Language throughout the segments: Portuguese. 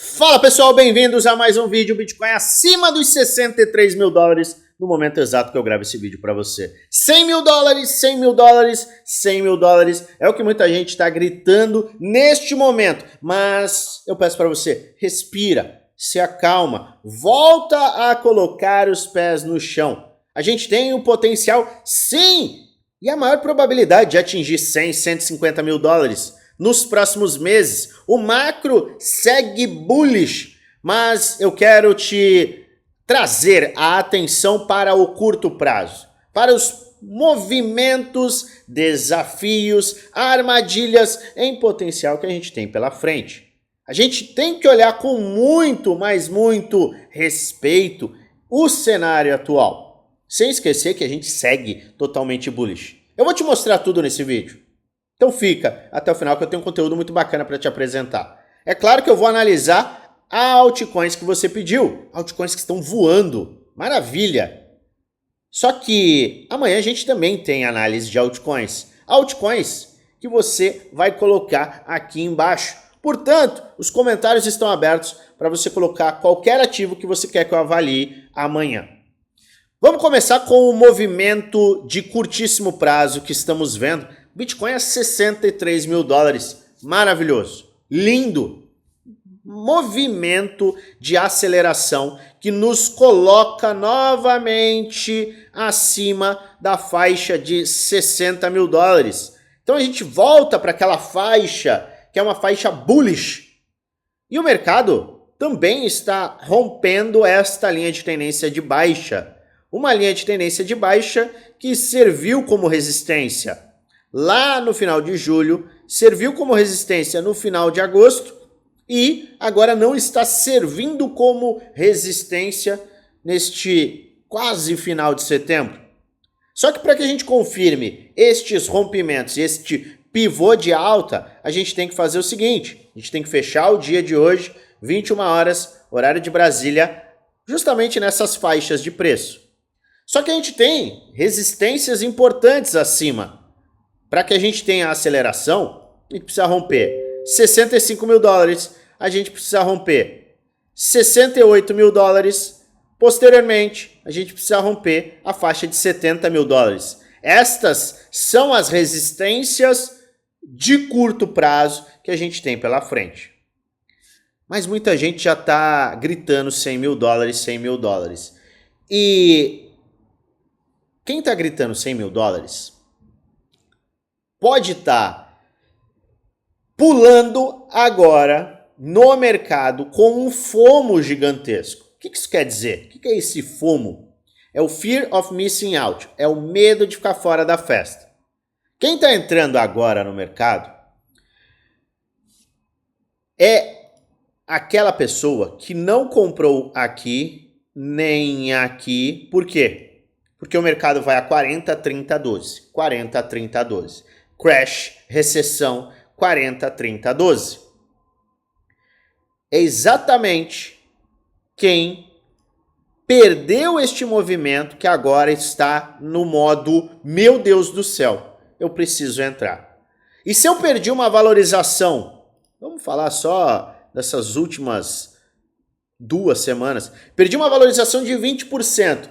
Fala pessoal, bem-vindos a mais um vídeo. Bitcoin acima dos 63 mil dólares no momento exato que eu gravo esse vídeo para você. 100 mil dólares, 100 mil dólares, 100 mil dólares. É o que muita gente está gritando neste momento. Mas eu peço para você, respira, se acalma, volta a colocar os pés no chão. A gente tem o potencial, sim, e a maior probabilidade de atingir 100, 150 mil dólares. Nos próximos meses, o macro segue bullish, mas eu quero te trazer a atenção para o curto prazo, para os movimentos, desafios, armadilhas em potencial que a gente tem pela frente. A gente tem que olhar com muito, mas muito respeito o cenário atual, sem esquecer que a gente segue totalmente bullish. Eu vou te mostrar tudo nesse vídeo. Então fica até o final que eu tenho um conteúdo muito bacana para te apresentar. É claro que eu vou analisar altcoins que você pediu, altcoins que estão voando, maravilha! Só que amanhã a gente também tem análise de altcoins, altcoins que você vai colocar aqui embaixo. Portanto, os comentários estão abertos para você colocar qualquer ativo que você quer que eu avalie amanhã. Vamos começar com o movimento de curtíssimo prazo que estamos vendo. Bitcoin é 63 mil dólares, maravilhoso, lindo, movimento de aceleração que nos coloca novamente acima da faixa de 60 mil dólares. Então a gente volta para aquela faixa que é uma faixa bullish e o mercado também está rompendo esta linha de tendência de baixa, uma linha de tendência de baixa que serviu como resistência lá no final de julho, serviu como resistência no final de agosto e agora não está servindo como resistência neste quase final de setembro. Só que para que a gente confirme estes rompimentos, este pivô de alta, a gente tem que fazer o seguinte, a gente tem que fechar o dia de hoje, 21 horas, horário de Brasília, justamente nessas faixas de preço. Só que a gente tem resistências importantes acima. Para que a gente tenha aceleração, a gente precisa romper 65 mil dólares, a gente precisa romper 68 mil dólares, posteriormente a gente precisa romper a faixa de 70 mil dólares. Estas são as resistências de curto prazo que a gente tem pela frente. Mas muita gente já está gritando 100 mil dólares, 100 mil dólares. E quem está gritando 100 mil dólares pode estar pulando agora no mercado com um FOMO gigantesco. O que isso quer dizer? O que é esse FOMO? É o Fear of Missing Out, é o medo de ficar fora da festa. Quem está entrando agora no mercado é aquela pessoa que não comprou aqui nem aqui. Por quê? Porque o mercado vai a 40, 30, 12. 40, 30, 12. Crash, recessão, 40, 30, 12. É exatamente quem perdeu este movimento que agora está no modo, meu Deus do céu, eu preciso entrar. E se eu perdi uma valorização, vamos falar só dessas últimas 2 semanas, perdi uma valorização de 20%,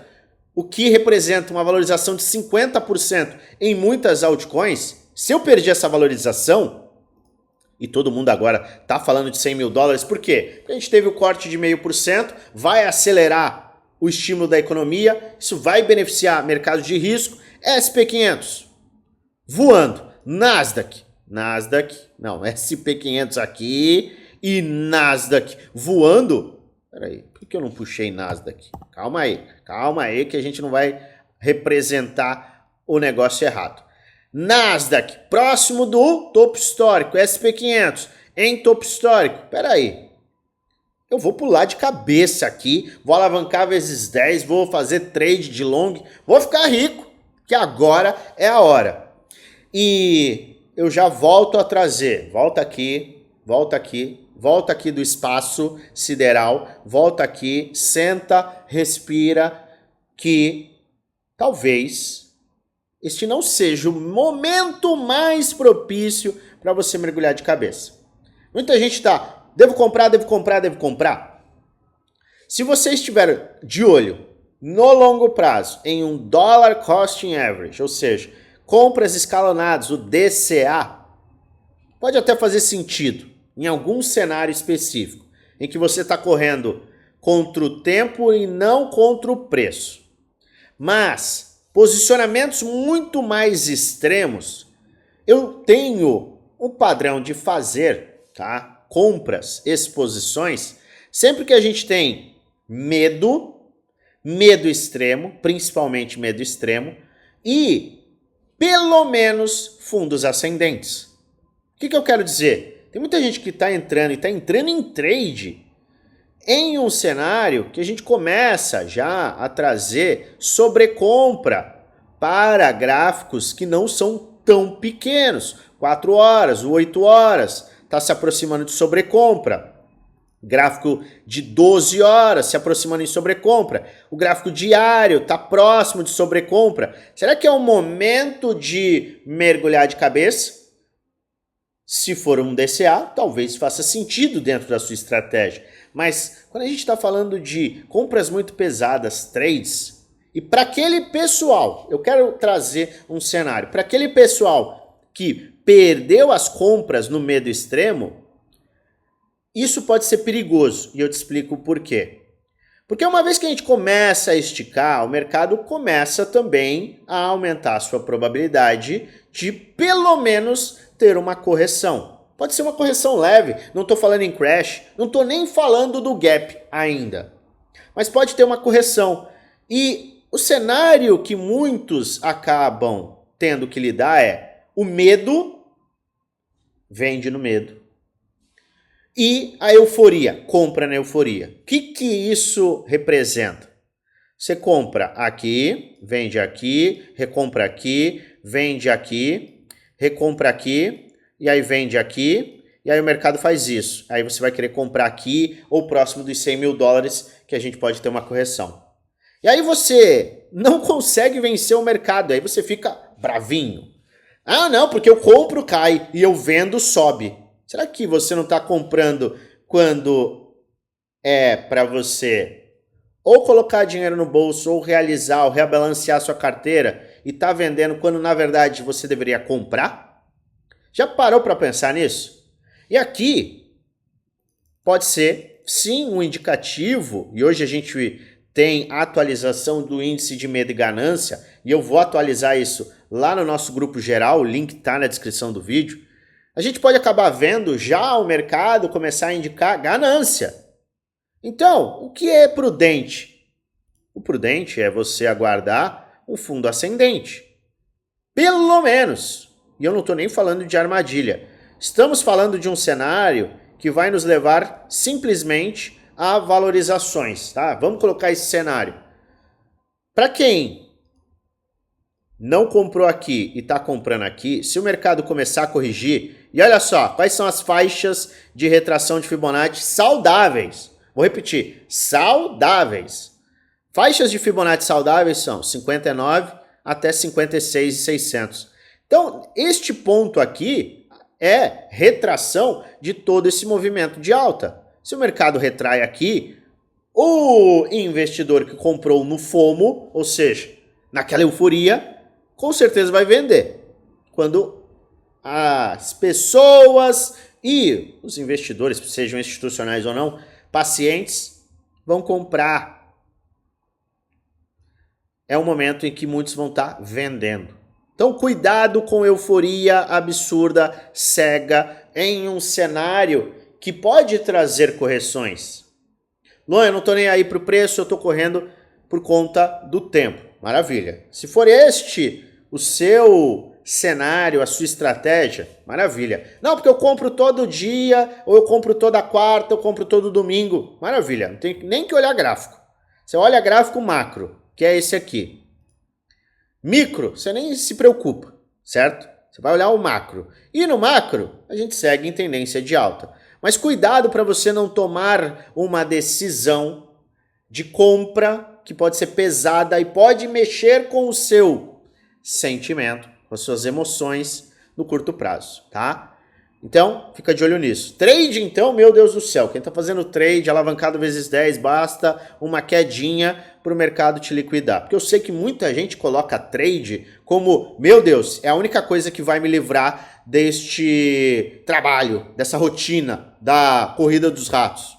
o que representa uma valorização de 50% em muitas altcoins. Se eu perdi essa valorização, e todo mundo agora está falando de 100 mil dólares, por quê? Porque a gente teve o corte de 0,5%, vai acelerar o estímulo da economia, isso vai beneficiar mercados de risco, SP500 voando, Nasdaq, SP500 aqui e Nasdaq voando. Peraí, por que eu não puxei Nasdaq? Calma aí que a gente não vai representar o negócio errado. Nasdaq, próximo do topo histórico, SP500, em topo histórico. Pera aí, eu vou pular de cabeça aqui, vou alavancar vezes 10, vou fazer trade de long, vou ficar rico, que agora é a hora. E eu já volto a trazer, volta aqui do espaço sideral, volta aqui, senta, respira, que talvez este não seja o momento mais propício para você mergulhar de cabeça. Muita gente está Devo comprar, devo comprar, devo comprar? Se você estiver de olho no longo prazo em um Dollar Cost Average, ou seja, compras escalonadas, o DCA, pode até fazer sentido em algum cenário específico, em que você está correndo contra o tempo e não contra o preço. Mas posicionamentos muito mais extremos, eu tenho um padrão de fazer, tá? Compras, exposições, sempre que a gente tem medo extremo, principalmente medo extremo, e pelo menos fundos ascendentes. O que eu quero dizer? Tem muita gente que está entrando e está entrando em trade em um cenário que a gente começa já a trazer sobrecompra para gráficos que não são tão pequenos. 4 horas, 8 horas, está se aproximando de sobrecompra. Gráfico de 12 horas se aproximando em sobrecompra. O gráfico diário está próximo de sobrecompra. Será que é o momento de mergulhar de cabeça? Se for um DCA, talvez faça sentido dentro da sua estratégia. Mas quando a gente está falando de compras muito pesadas, trades, e para aquele pessoal, eu quero trazer um cenário, para aquele pessoal que perdeu as compras no medo extremo, isso pode ser perigoso, e eu te explico o porquê. Porque uma vez que a gente começa a esticar, o mercado começa também a aumentar a sua probabilidade de pelo menos ter uma correção. Pode ser uma correção leve, não estou falando em crash, não estou nem falando do gap ainda. Mas pode ter uma correção. E o cenário que muitos acabam tendo que lidar é o medo vende no medo. E a euforia, compra na euforia. O que isso representa? Você compra aqui, vende aqui, recompra aqui, vende aqui, recompra aqui, e aí vende aqui, e aí o mercado faz isso. Aí você vai querer comprar aqui ou próximo dos 100 mil dólares, que a gente pode ter uma correção. E aí você não consegue vencer o mercado, aí você fica bravinho. Ah, não, porque eu compro, cai, e eu vendo, sobe. Será que você não está comprando quando é para você ou colocar dinheiro no bolso, ou realizar, ou rebalancear sua carteira, e está vendendo quando na verdade você deveria comprar? Já parou para pensar nisso? E aqui pode ser, sim, um indicativo, e hoje a gente tem a atualização do índice de medo e ganância, e eu vou atualizar isso lá no nosso grupo geral, o link está na descrição do vídeo. A gente pode acabar vendo já o mercado começar a indicar ganância. Então, o que é prudente? O prudente é você aguardar um fundo ascendente. Pelo menos. E eu não estou nem falando de armadilha. Estamos falando de um cenário que vai nos levar simplesmente a valorizações, tá? Vamos colocar esse cenário. Para quem não comprou aqui e está comprando aqui, se o mercado começar a corrigir, e olha só, quais são as faixas de retração de Fibonacci saudáveis? Vou repetir, saudáveis. Faixas de Fibonacci saudáveis são 59 até 56.600. Então, este ponto aqui é retração de todo esse movimento de alta. Se o mercado retrai aqui, o investidor que comprou no FOMO, ou seja, naquela euforia, com certeza vai vender. Quando as pessoas e os investidores, sejam institucionais ou não, pacientes, vão comprar. É um momento em que muitos vão estar vendendo. Então, cuidado com euforia absurda, cega, em um cenário que pode trazer correções. Não, eu não estou nem aí para o preço, eu estou correndo por conta do tempo. Maravilha. Se for este o seu cenário, a sua estratégia, maravilha. Não, porque eu compro todo dia, ou eu compro toda quarta, eu compro todo domingo. Maravilha, não tem nem que olhar gráfico. Você olha gráfico macro, que é esse aqui. Micro, você nem se preocupa, certo? Você vai olhar o macro. E no macro, a gente segue em tendência de alta. Mas cuidado para você não tomar uma decisão de compra que pode ser pesada e pode mexer com o seu sentimento, com as suas emoções no curto prazo, tá? Então, fica de olho nisso. Trade, então, meu Deus do céu. Quem está fazendo trade, alavancado vezes 10, basta uma quedinha para o mercado te liquidar. Porque eu sei que muita gente coloca trade como, meu Deus, é a única coisa que vai me livrar deste trabalho, dessa rotina da corrida dos ratos.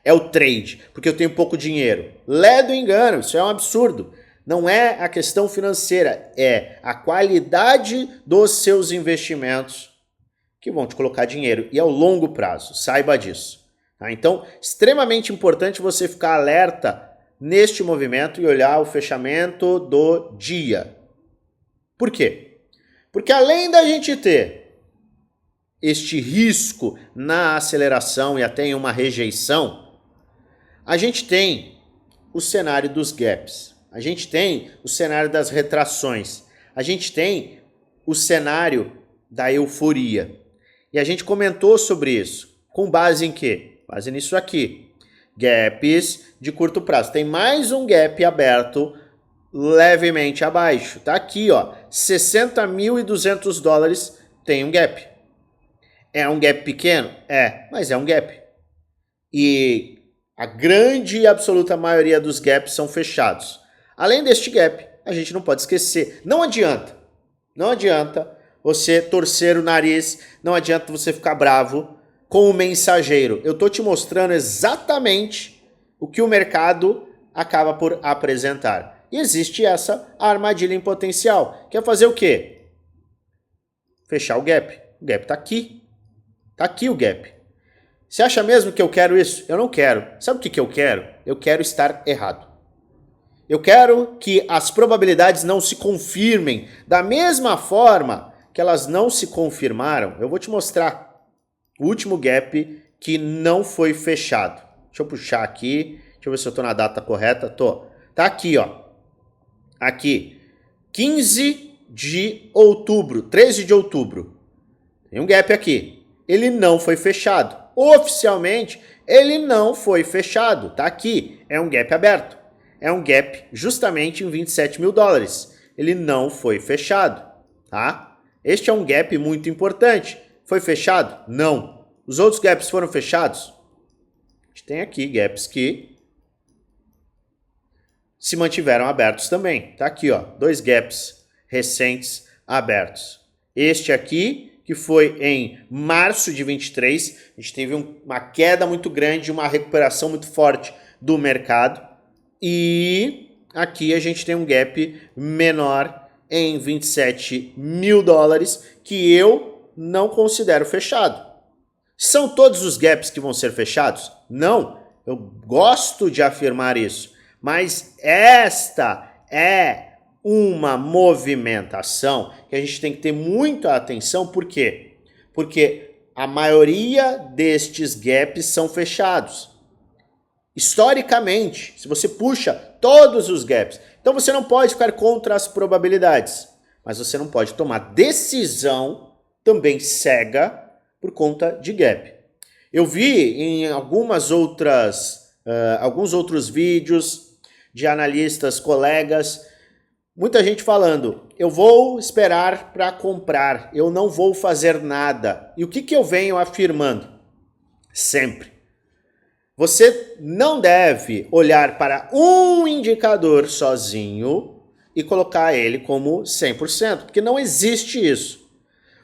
É o trade, porque eu tenho pouco dinheiro. Lé do engano, isso é um absurdo. Não é a questão financeira, é a qualidade dos seus investimentos que vão te colocar dinheiro, e ao longo prazo, saiba disso. Tá? Então, extremamente importante você ficar alerta neste movimento e olhar o fechamento do dia. Por quê? Porque além da gente ter este risco na aceleração e até em uma rejeição, a gente tem o cenário dos gaps, a gente tem o cenário das retrações, a gente tem o cenário da euforia. E a gente comentou sobre isso. Com base em quê? Base nisso aqui. Gaps de curto prazo. Tem mais um gap aberto levemente abaixo. Tá aqui, ó. 60.200 dólares tem um gap. É um gap pequeno? É, mas é um gap. E a grande e absoluta maioria dos gaps são fechados. Além deste gap, a gente não pode esquecer. Não adianta você torcer o nariz, não adianta você ficar bravo com o mensageiro. Eu tô te mostrando exatamente o que o mercado acaba por apresentar. E existe essa armadilha em potencial, que é fazer o quê? Fechar o gap. O gap tá aqui. Tá aqui o gap. Você acha mesmo que eu quero isso? Eu não quero. Sabe o que eu quero? Eu quero estar errado. Eu quero que as probabilidades não se confirmem da mesma forma que elas não se confirmaram. Eu vou te mostrar o último gap que não foi fechado. Deixa eu puxar aqui, deixa eu ver se eu tô na data correta. Tô. Tá aqui, ó. Aqui, 15 de outubro, 13 de outubro. Tem um gap aqui. Ele não foi fechado. Oficialmente, ele não foi fechado. Tá aqui. É um gap aberto. É um gap justamente em 27 mil dólares. Ele não foi fechado, tá? Este é um gap muito importante. Foi fechado? Não. Os outros gaps foram fechados? A gente tem aqui gaps que se mantiveram abertos também. Tá aqui, ó, 2 gaps recentes abertos. Este aqui, que foi em março de 23, a gente teve uma queda muito grande, uma recuperação muito forte do mercado. E aqui a gente tem um gap menor em 27 mil dólares, que eu não considero fechado. São todos os gaps que vão ser fechados? Não, eu gosto de afirmar isso, mas esta é uma movimentação que a gente tem que ter muita atenção. Por quê? Porque a maioria destes gaps são fechados. Historicamente, se você puxa todos os gaps, então você não pode ficar contra as probabilidades, mas você não pode tomar decisão também cega por conta de gap. Eu vi em alguns outros vídeos de analistas, colegas, muita gente falando, eu vou esperar para comprar, eu não vou fazer nada. E o que eu venho afirmando? Sempre. Você não deve olhar para um indicador sozinho e colocar ele como 100%, porque não existe isso.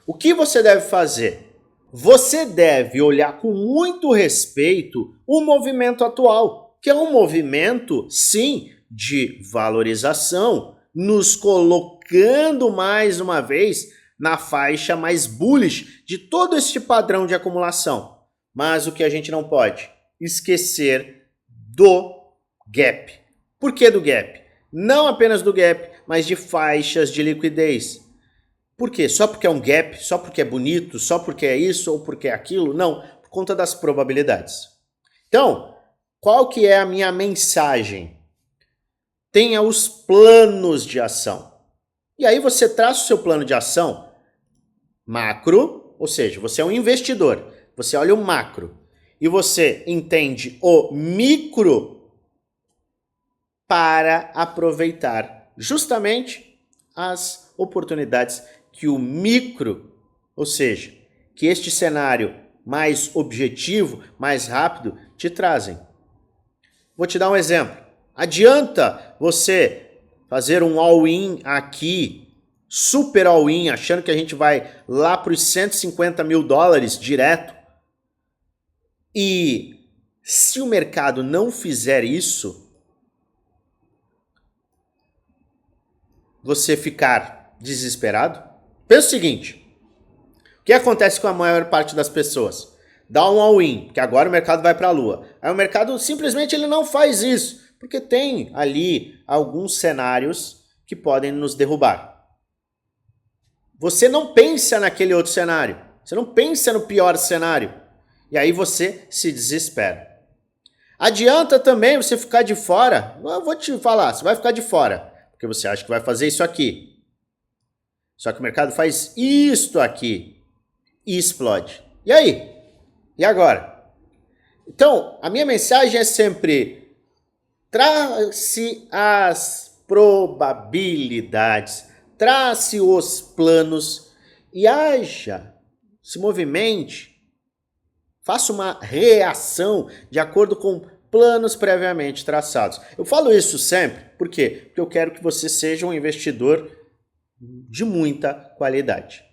O que você deve fazer? Você deve olhar com muito respeito o movimento atual, que é um movimento, sim, de valorização, nos colocando mais uma vez na faixa mais bullish de todo este padrão de acumulação. Mas o que a gente não pode? Esquecer do gap. Por que do gap? Não apenas do gap, mas de faixas de liquidez. Por quê? Só porque é um gap? Só porque é bonito? Só porque é isso ou porque é aquilo? Não, por conta das probabilidades. Então, qual que é a minha mensagem? Tenha os planos de ação. E aí você traça o seu plano de ação macro, ou seja, você é um investidor, você olha o macro. E você entende o micro para aproveitar justamente as oportunidades que o micro, ou seja, que este cenário mais objetivo, mais rápido, te trazem. Vou te dar um exemplo. Adianta você fazer um all-in aqui, super all-in, achando que a gente vai lá para os 150 mil dólares direto. E se o mercado não fizer isso, você ficar desesperado? Pensa o seguinte, o que acontece com a maior parte das pessoas? Dá um all-in, que agora o mercado vai para a lua. Aí o mercado simplesmente ele não faz isso, porque tem ali alguns cenários que podem nos derrubar. Você não pensa naquele outro cenário, você não pensa no pior cenário, e aí você se desespera. Adianta também você ficar de fora, eu vou te falar, você vai ficar de fora, porque você acha que vai fazer isso aqui. Só que o mercado faz isto aqui e explode. E aí? E agora? Então, a minha mensagem é sempre: trace as probabilidades, trace os planos e haja, se movimente, faça uma reação de acordo com planos previamente traçados. Eu falo isso sempre, por quê? Porque eu quero que você seja um investidor de muita qualidade.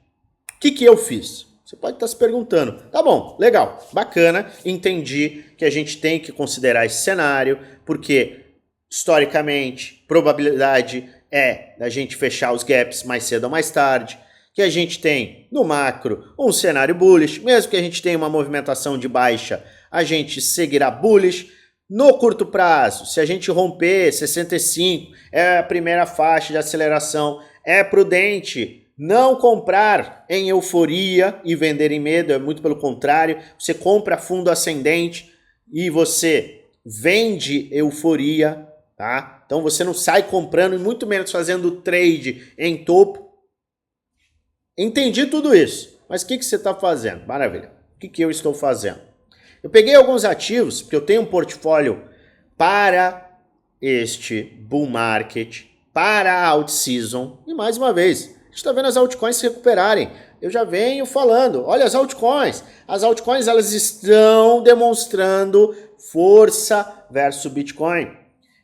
O que eu fiz? Você pode estar se perguntando, tá bom, legal, bacana, entendi que a gente tem que considerar esse cenário, porque historicamente, probabilidade é da gente fechar os gaps mais cedo ou mais tarde, que a gente tem no macro um cenário bullish, mesmo que a gente tenha uma movimentação de baixa, a gente seguirá bullish. No curto prazo, se a gente romper 65, é a primeira faixa de aceleração, é prudente não comprar em euforia e vender em medo, é muito pelo contrário, você compra fundo ascendente e você vende euforia, tá? Então você não sai comprando e muito menos fazendo trade em topo. Entendi tudo isso, mas o que você está fazendo? Maravilha, o que eu estou fazendo? Eu peguei alguns ativos, porque eu tenho um portfólio para este bull market, para a out season, e mais uma vez, a gente está vendo as altcoins se recuperarem. Eu já venho falando, olha as altcoins elas estão demonstrando força versus Bitcoin.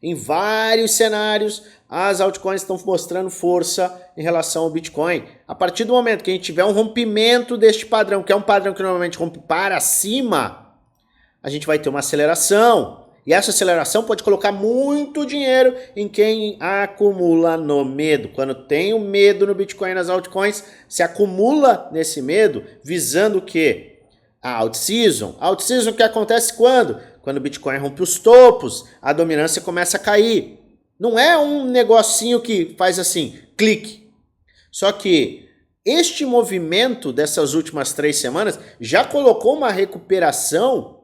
Em vários cenários, as altcoins estão mostrando força em relação ao Bitcoin. A partir do momento que a gente tiver um rompimento deste padrão, que é um padrão que normalmente rompe para cima, a gente vai ter uma aceleração. E essa aceleração pode colocar muito dinheiro em quem acumula no medo. Quando tem o medo no Bitcoin e nas altcoins, se acumula nesse medo, visando o quê? A out season. Out season que acontece quando? Quando o Bitcoin rompe os topos, a dominância começa a cair. Não é um negocinho que faz assim, clique. Só que este movimento dessas últimas 3 semanas já colocou uma recuperação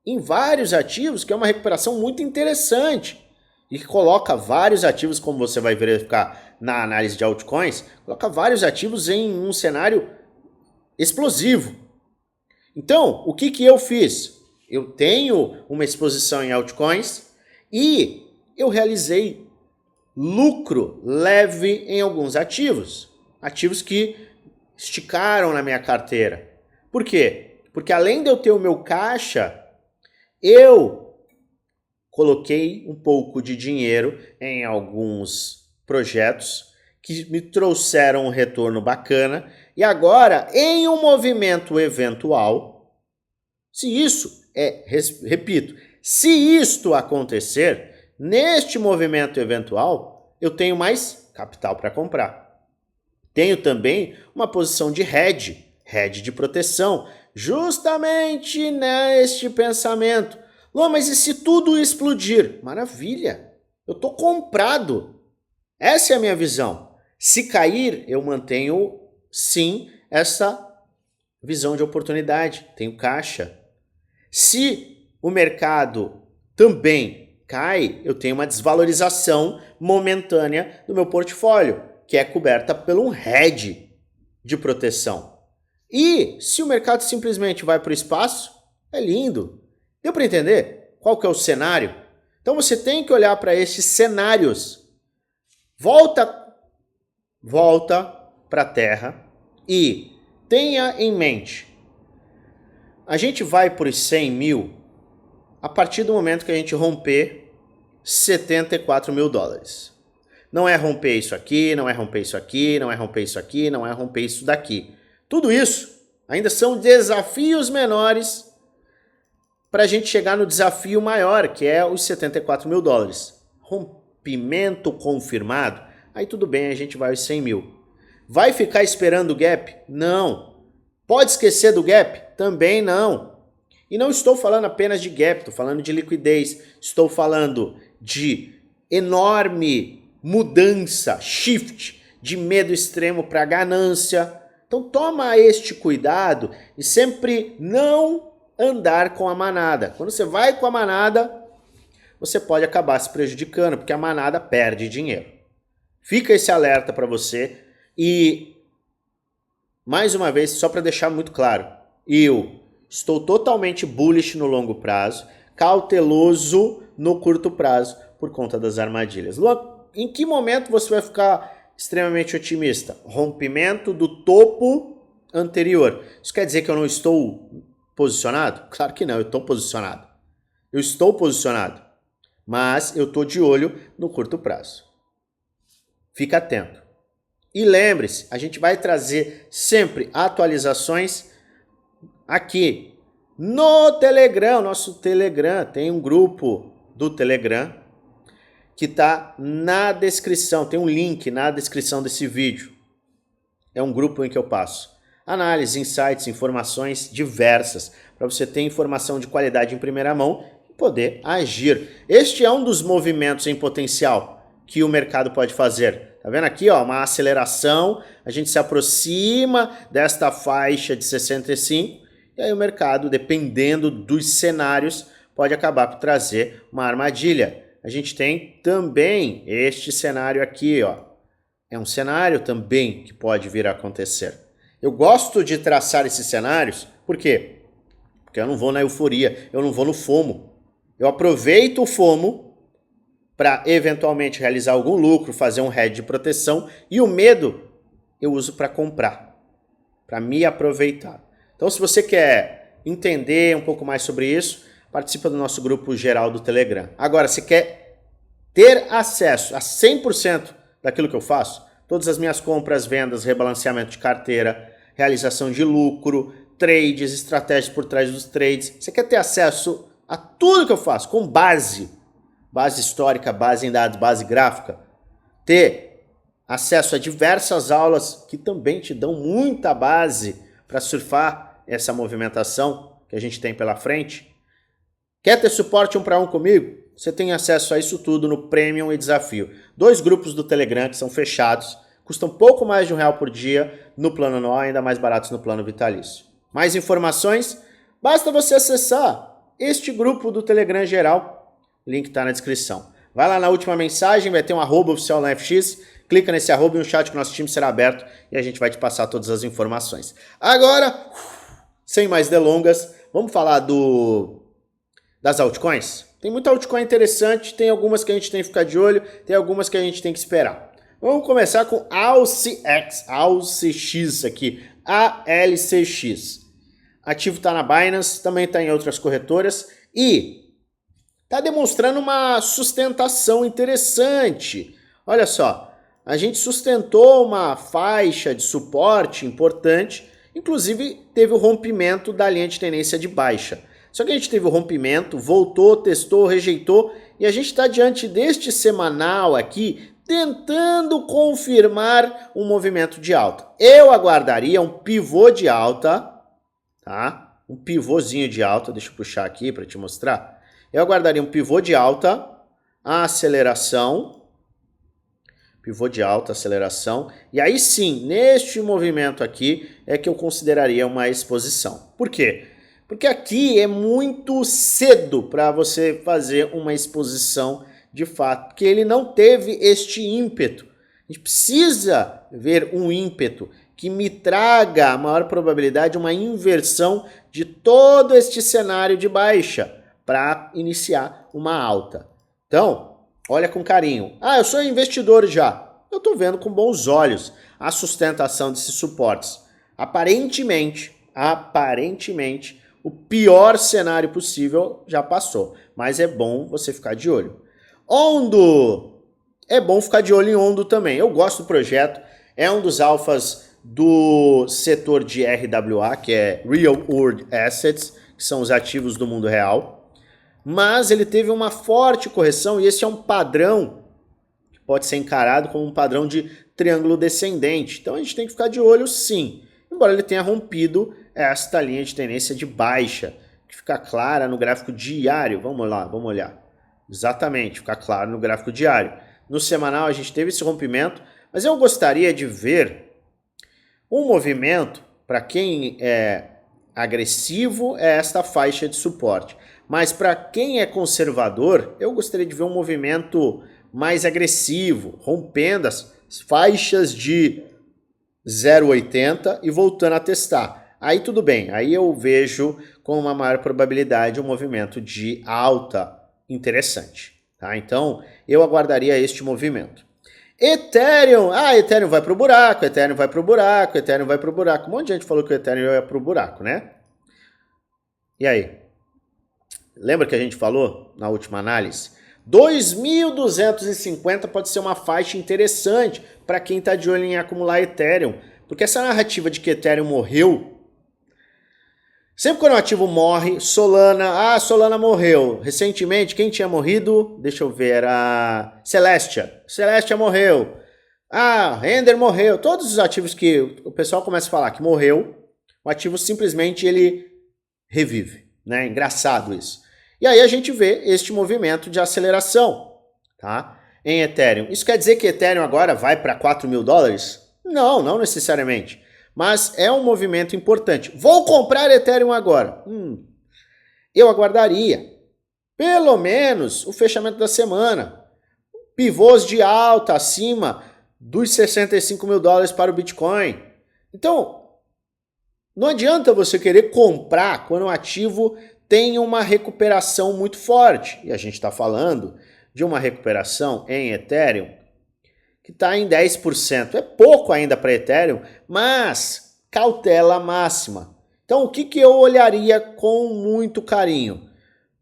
em vários ativos, que é uma recuperação muito interessante. E que coloca vários ativos, como você vai verificar na análise de altcoins, coloca vários ativos em um cenário explosivo. Então, o que eu fiz? Eu tenho uma exposição em altcoins e eu realizei lucro leve em alguns ativos. Ativos que esticaram na minha carteira. Por quê? Porque além de eu ter o meu caixa, eu coloquei um pouco de dinheiro em alguns projetos que me trouxeram um retorno bacana e agora, em um movimento eventual, se isso repito, se isto acontecer, neste movimento eventual, eu tenho mais capital para comprar. Tenho também uma posição de hedge de proteção, justamente neste pensamento. Lô, mas e se tudo explodir? Maravilha, eu estou comprado. Essa é a minha visão. Se cair, eu mantenho, sim, essa visão de oportunidade. Tenho caixa. Se o mercado também cai, eu tenho uma desvalorização momentânea do meu portfólio, que é coberta por um hedge de proteção. E se o mercado simplesmente vai para o espaço, é lindo. Deu para entender qual que é o cenário? Então você tem que olhar para esses cenários. Volta para a Terra e tenha em mente, a gente vai por 100 mil a partir do momento que a gente romper 74 mil dólares. Não é romper isso aqui, não é romper isso aqui, não é romper isso aqui, não é romper isso daqui. Tudo isso ainda são desafios menores para a gente chegar no desafio maior, que é os 74 mil dólares. Rompimento confirmado, aí tudo bem, a gente vai aos 100 mil. Vai ficar esperando o gap? Não. Pode esquecer do gap? Também não. E não estou falando apenas de gap, estou falando de liquidez, estou falando de enorme mudança, shift, de medo extremo para ganância. Então toma este cuidado e sempre não andar com a manada. Quando você vai com a manada, você pode acabar se prejudicando, porque a manada perde dinheiro. Fica esse alerta para você e, mais uma vez, só para deixar muito claro, eu estou totalmente bullish no longo prazo, cauteloso no curto prazo por conta das armadilhas. Luan, em que momento você vai ficar extremamente otimista? Rompimento do topo anterior. Isso quer dizer que eu não estou posicionado? Claro que não, eu estou posicionado. Eu estou posicionado, mas eu estou de olho no curto prazo. Fica atento. E lembre-se, a gente vai trazer sempre atualizações aqui no Telegram, nosso Telegram. Tem um grupo do Telegram que está na descrição, tem um link na descrição desse vídeo. É um grupo em que eu passo análise, insights, informações diversas, para você ter informação de qualidade em primeira mão e poder agir. Este é um dos movimentos em potencial que o mercado pode fazer. Tá vendo aqui, ó, uma aceleração, a gente se aproxima desta faixa de 65 e aí o mercado, dependendo dos cenários, pode acabar por trazer uma armadilha. A gente tem também este cenário aqui, ó. É um cenário também que pode vir a acontecer. Eu gosto de traçar esses cenários, por quê? Porque eu não vou na euforia, eu não vou no FOMO. Eu aproveito o FOMO para eventualmente realizar algum lucro, fazer um hedge de proteção, e o medo eu uso para comprar, para me aproveitar. Então, se você quer entender um pouco mais sobre isso, participa do nosso grupo geral do Telegram. Agora, se quer ter acesso a 100% daquilo que eu faço, todas as minhas compras, vendas, rebalanceamento de carteira, realização de lucro, trades, estratégias por trás dos trades. Você quer ter acesso a tudo que eu faço com base histórica, base em dados, base gráfica, ter acesso a diversas aulas que também te dão muita base para surfar essa movimentação que a gente tem pela frente. Quer ter suporte 1 para 1 comigo? Você tem acesso a isso tudo no Premium e Desafio. 2 grupos do Telegram que são fechados, custam pouco mais de R$1 por dia no plano anual, ainda mais baratos no plano vitalício. Mais informações? Basta você acessar este grupo do Telegram geral, o link está na descrição. Vai lá na última mensagem, vai ter um @oficial na FX, clica nesse @ e um chat que o nosso time será aberto e a gente vai te passar todas as informações. Agora, sem mais delongas, vamos falar das altcoins? Tem muita altcoin interessante, tem algumas que a gente tem que ficar de olho, tem algumas que a gente tem que esperar. Vamos começar com ALCX aqui, ALCX. Ativo está na Binance, também está em outras corretoras e está demonstrando uma sustentação interessante. Olha só, a gente sustentou uma faixa de suporte importante, inclusive teve o rompimento da linha de tendência de baixa. Só que a gente teve o rompimento, voltou, testou, rejeitou e a gente está diante deste semanal aqui tentando confirmar um movimento de alta. Eu aguardaria um pivô de alta, tá? Um pivôzinho de alta, deixa eu puxar aqui para te mostrar. Eu aguardaria um pivô de alta, aceleração, pivô de alta, aceleração, e aí sim, neste movimento aqui é que eu consideraria uma exposição. Por quê? Porque aqui é muito cedo para você fazer uma exposição de fato, porque ele não teve este ímpeto. A gente precisa ver um ímpeto que me traga a maior probabilidade uma inversão de todo este cenário de baixa para iniciar uma alta. Então, olha com carinho. Eu sou investidor já. Eu estou vendo com bons olhos a sustentação desses suportes. Aparentemente, o pior cenário possível já passou, mas é bom você ficar de olho. Ondo, é bom ficar de olho em Ondo também. Eu gosto do projeto, é um dos alfas do setor de RWA, que é Real World Assets, que são os ativos do mundo real. Mas ele teve uma forte correção e esse é um padrão que pode ser encarado como um padrão de triângulo descendente. Então a gente tem que ficar de olho sim, embora ele tenha rompido esta linha de tendência de baixa, que fica clara no gráfico diário. Vamos lá, vamos olhar. Exatamente, fica claro no gráfico diário. No semanal a gente teve esse rompimento, mas eu gostaria de ver um movimento, para quem é agressivo, é esta faixa de suporte. Mas para quem é conservador, eu gostaria de ver um movimento mais agressivo, rompendo as faixas de 0,80 e voltando a testar. Aí tudo bem, aí eu vejo com uma maior probabilidade um movimento de alta interessante. Tá? Então eu aguardaria este movimento. Ethereum, Ethereum vai pro buraco, Ethereum vai pro buraco, Ethereum vai pro buraco. Um monte de gente falou que o Ethereum ia pro buraco, né? E aí? Lembra que a gente falou na última análise? 2.250 pode ser uma faixa interessante para quem está de olho em acumular Ethereum. Porque essa narrativa de que Ethereum morreu, sempre quando o ativo morre, Solana morreu. Recentemente, quem tinha morrido? Deixa eu ver, a Celestia. Celestia morreu. Render morreu. Todos os ativos que o pessoal começa a falar que morreu, o ativo simplesmente ele revive, né? Engraçado isso. E aí a gente vê este movimento de aceleração, tá? Em Ethereum. Isso quer dizer que Ethereum agora vai para 4 mil dólares? Não, não necessariamente. Mas é um movimento importante. Vou comprar Ethereum agora. Eu aguardaria pelo menos o fechamento da semana. Pivôs de alta acima dos 65 mil dólares para o Bitcoin. Então, não adianta você querer comprar quando o ativo tem uma recuperação muito forte. E a gente está falando de uma recuperação em Ethereum que está em 10%. É pouco ainda para Ethereum, mas cautela máxima. Então o que eu olharia com muito carinho?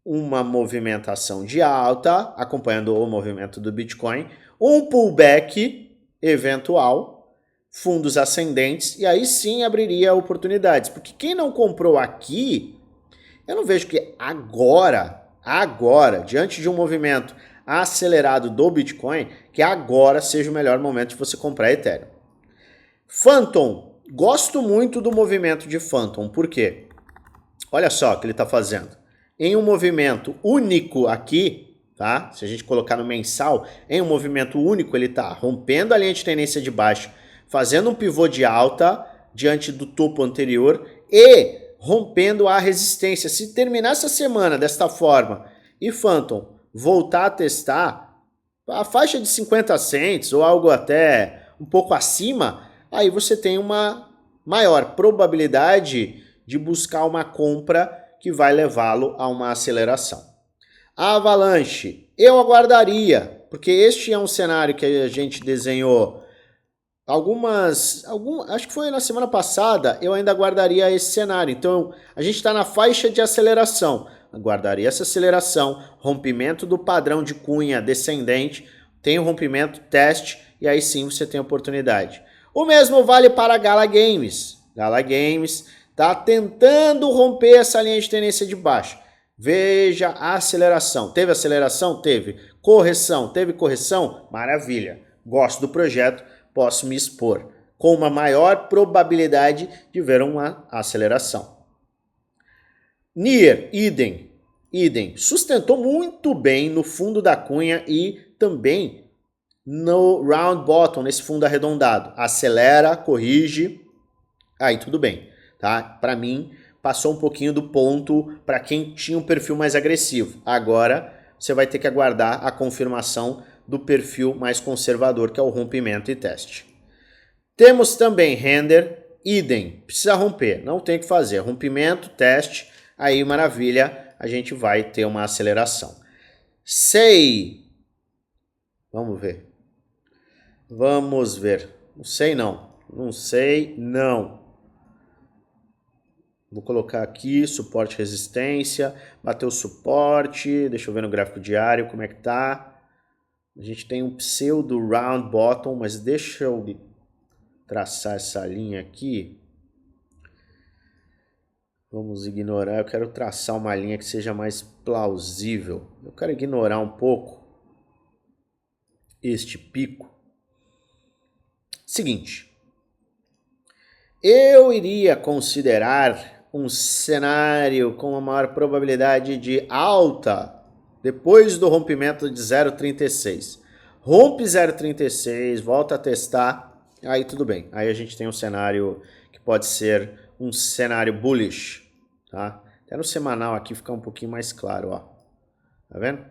Uma movimentação de alta, acompanhando o movimento do Bitcoin, um pullback eventual, fundos ascendentes, e aí sim abriria oportunidades. Porque quem não comprou aqui, eu não vejo que agora, diante de um movimento acelerado do Bitcoin, que agora seja o melhor momento de você comprar Ethereum. Phantom, gosto muito do movimento de Phantom, por quê? Olha só o que ele está fazendo. Em um movimento único aqui, tá? Se a gente colocar no mensal, em um movimento único, ele está rompendo a linha de tendência de baixo, fazendo um pivô de alta diante do topo anterior e rompendo a resistência. Se terminar essa semana desta forma e Phantom voltar a testar a faixa de 50 cents ou algo até um pouco acima, aí você tem uma maior probabilidade de buscar uma compra que vai levá-lo a uma aceleração. A Avalanche, eu aguardaria, porque este é um cenário que a gente desenhou acho que foi na semana passada, eu ainda aguardaria esse cenário. Então, a gente está na faixa de aceleração. Aguardaria essa aceleração, rompimento do padrão de cunha descendente, tem o rompimento, teste, e aí sim você tem oportunidade. O mesmo vale para a Gala Games. Gala Games está tentando romper essa linha de tendência de baixo. Veja a aceleração. Teve aceleração? Teve. Correção? Teve correção? Maravilha. Gosto do projeto. Posso me expor com uma maior probabilidade de ver uma aceleração. Near, idem, sustentou muito bem no fundo da cunha e também no round bottom, nesse fundo arredondado. Acelera, corrige, aí tudo bem, tá? Para mim, passou um pouquinho do ponto para quem tinha um perfil mais agressivo. Agora, você vai ter que aguardar a confirmação do perfil mais conservador, que é o rompimento e teste. Temos também render, idem, precisa romper, não tem o que fazer, rompimento, teste, aí maravilha, a gente vai ter uma aceleração. Vamos ver, não sei não. Vou colocar aqui, suporte e resistência, bateu o suporte, deixa eu ver no gráfico diário como é que tá. A gente tem um pseudo round bottom, mas deixa eu traçar essa linha aqui. Vamos ignorar, eu quero traçar uma linha que seja mais plausível. Eu quero ignorar um pouco este pico. Seguinte, eu iria considerar um cenário com a maior probabilidade de alta depois do rompimento de 0,36. Rompe 0,36, volta a testar, aí tudo bem. Aí a gente tem um cenário que pode ser um cenário bullish, tá? Até no semanal aqui fica um pouquinho mais claro, ó. Tá vendo?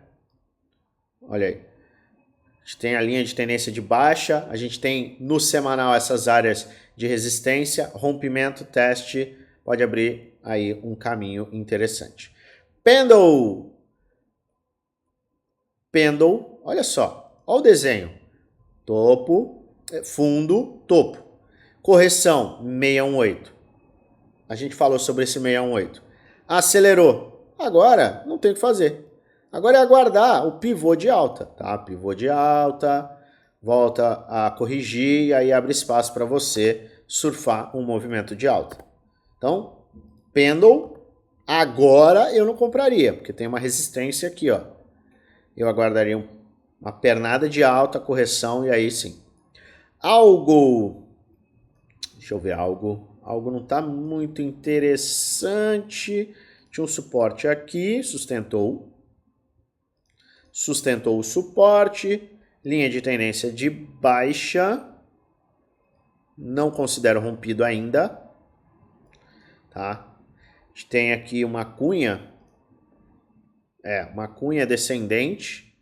Olha aí. A gente tem a linha de tendência de baixa, a gente tem no semanal essas áreas de resistência, rompimento, teste, pode abrir aí um caminho interessante. Pendle, olha só, olha o desenho, topo, fundo, topo, correção 618, a gente falou sobre esse 618, acelerou, agora não tem o que fazer, agora é aguardar o pivô de alta, tá? Pivô de alta, volta a corrigir e aí abre espaço para você surfar um movimento de alta. Então, pendle, agora eu não compraria, porque tem uma resistência aqui, ó. Eu aguardaria uma pernada de alta, correção e aí sim. Algo, deixa eu ver, algo não está muito interessante. Tinha um suporte aqui, sustentou o suporte, linha de tendência de baixa, não considero rompido ainda, tá? A gente tem aqui uma cunha, uma cunha descendente,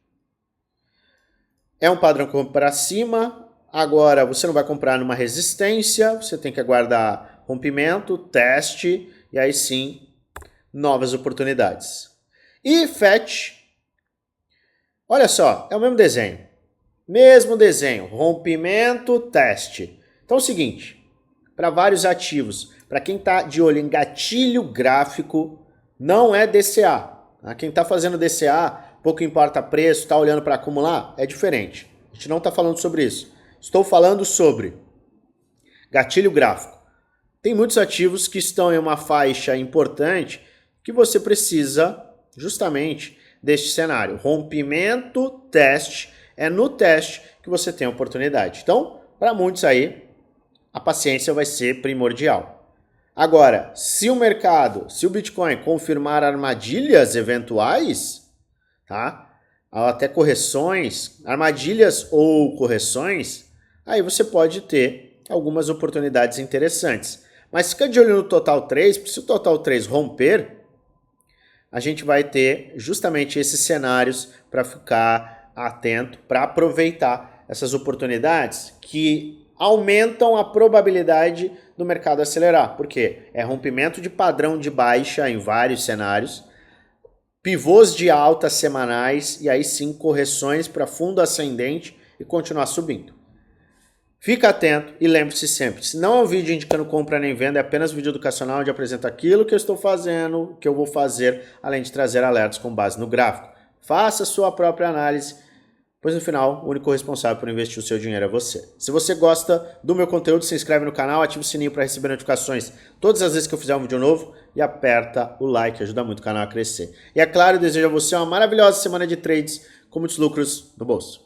é um padrão para cima, agora você não vai comprar numa resistência, você tem que aguardar rompimento, teste, e aí sim, novas oportunidades. E FET, olha só, é o mesmo desenho, rompimento, teste. Então é o seguinte, para vários ativos, para quem está de olho em gatilho gráfico, não é DCA. Tá? Quem está fazendo DCA, pouco importa preço, está olhando para acumular, é diferente. A gente não está falando sobre isso. Estou falando sobre gatilho gráfico. Tem muitos ativos que estão em uma faixa importante que você precisa justamente deste cenário. Rompimento, teste, é no teste que você tem a oportunidade. Então, para muitos aí, a paciência vai ser primordial. Agora, se o mercado, se o Bitcoin confirmar armadilhas eventuais, tá? Até correções, armadilhas ou correções, aí você pode ter algumas oportunidades interessantes. Mas fica de olho no total 3, porque se o total 3 romper, a gente vai ter justamente esses cenários para ficar atento, para aproveitar essas oportunidades que aumentam a probabilidade do mercado acelerar. Por quê? É rompimento de padrão de baixa em vários cenários, pivôs de alta semanais e aí sim correções para fundo ascendente e continuar subindo. Fica atento e lembre-se sempre, se não é um vídeo indicando compra nem venda, é apenas um vídeo educacional onde apresenta aquilo que eu estou fazendo, que eu vou fazer, além de trazer alertas com base no gráfico. Faça sua própria análise, pois no final, o único responsável por investir o seu dinheiro é você. Se você gosta do meu conteúdo, se inscreve no canal, ativa o sininho para receber notificações todas as vezes que eu fizer um vídeo novo e aperta o like, ajuda muito o canal a crescer. E é claro, eu desejo a você uma maravilhosa semana de trades com muitos lucros no bolso.